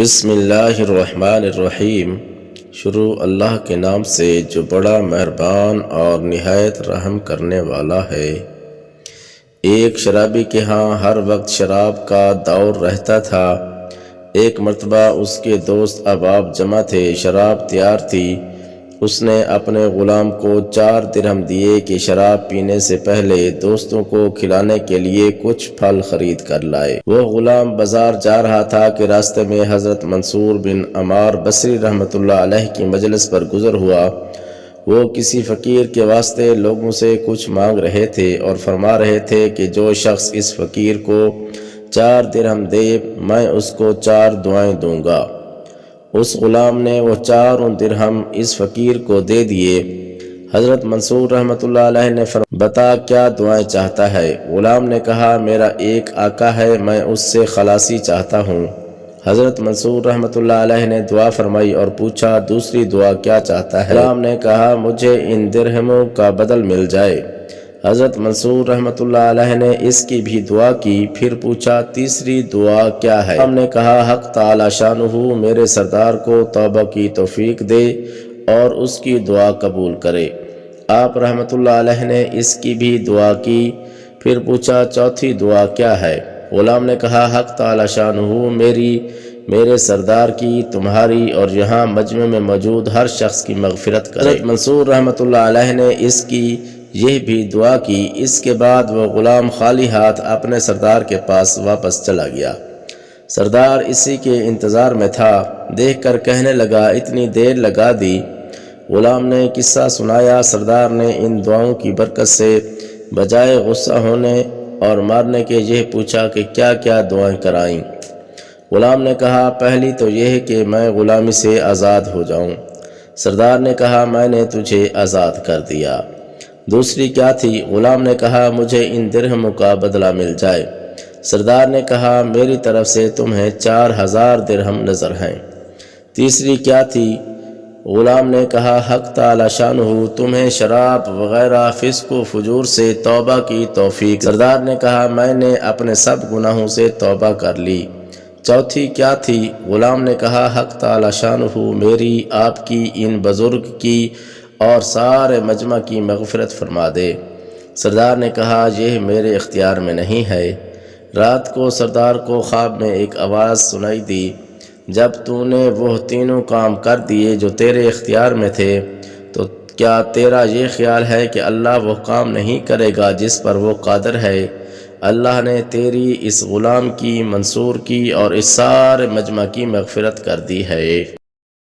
بسم اللہ الرحمن الرحیم۔ شروع اللہ کے نام سے جو بڑا مہربان اور نہایت رحم کرنے والا ہے۔ ایک شرابی کے ہاں ہر وقت شراب کا دور رہتا تھا۔ ایک مرتبہ اس کے دوست احباب جمع تھے، شراب تیار تھی۔ اس نے اپنے غلام کو 4 درہم دیے کہ شراب پینے سے پہلے دوستوں کو کھلانے کے لیے کچھ پھل خرید کر لائے۔ وہ غلام بازار جا رہا تھا کہ راستے میں حضرت منصور بن عمار بصری رحمۃ اللہ علیہ کی مجلس پر گزر ہوا۔ وہ کسی فقیر کے واسطے لوگوں سے کچھ مانگ رہے تھے اور فرما رہے تھے کہ جو شخص اس فقیر کو 4 درہم دے میں اس کو 4 دعائیں دوں گا۔ اس غلام نے وہ 4 درہم اس فقیر کو دے دیے۔ حضرت منصور رحمۃ اللہ علیہ نے فرمایا بتا کیا دعائیں چاہتا ہے؟ غلام نے کہا میرا ایک آقا ہے، میں اس سے خلاصی چاہتا ہوں۔ حضرت منصور رحمۃ اللہ علیہ نے دعا فرمائی اور پوچھا دوسری دعا کیا چاہتا ہے؟ غلام نے کہا مجھے ان درہموں کا بدل مل جائے۔ حضرت منصور رحمۃ اللہ علیہ نے اس کی بھی دعا کی، پھر پوچھا تیسری دعا کیا ہے؟ غلام نے کہا حق تعالی شانہ میرے سردار کو توبہ کی توفیق دے اور اس کی دعا قبول کرے۔ آپ رحمۃ اللہ علیہ نے اس کی بھی دعا کی، پھر پوچھا چوتھی دعا کیا ہے؟ غلام نے کہا حق تعالی شانہ میرے سردار کی، تمہاری اور یہاں مجمع میں موجود ہر شخص کی مغفرت کرے۔ حضرت منصور رحمۃ اللہ علیہ نے اس کی یہ بھی دعا کی۔ اس کے بعد وہ غلام خالی ہاتھ اپنے سردار کے پاس واپس چلا گیا۔ سردار اسی کے انتظار میں تھا، دیکھ کر کہنے لگا اتنی دیر لگا دی۔ غلام نے قصہ سنایا۔ سردار نے ان دعاؤں کی برکت سے بجائے غصہ ہونے اور مارنے کے یہ پوچھا کہ کیا کیا دعائیں کرائیں؟ غلام نے کہا پہلی تو یہ کہ میں غلامی سے آزاد ہو جاؤں۔ سردار نے کہا میں نے تجھے آزاد کر دیا۔ دوسری کیا تھی؟ غلام نے کہا مجھے ان درہموں کا بدلہ مل جائے۔ سردار نے کہا میری طرف سے تمہیں 4000 درہم نظر ہیں۔ تیسری کیا تھی؟ غلام نے کہا حق تعالی شانہ تمہیں شراب وغیرہ فسق و فجور سے توبہ کی توفیق۔ سردار نے کہا میں نے اپنے سب گناہوں سے توبہ کر لی۔ چوتھی کیا تھی؟ غلام نے کہا حق تعالی شانہ میری، آپ کی، ان بزرگ کی اور سارے مجمع کی مغفرت فرما دے۔ سردار نے کہا یہ میرے اختیار میں نہیں ہے۔ رات کو سردار کو خواب میں ایک آواز سنائی دی، جب تو نے وہ تینوں کام کر دیے جو تیرے اختیار میں تھے تو کیا تیرا یہ خیال ہے کہ اللہ وہ کام نہیں کرے گا جس پر وہ قادر ہے؟ اللہ نے تیری، اس غلام کی، منصور کی اور اس سارے مجمع کی مغفرت کر دی ہے۔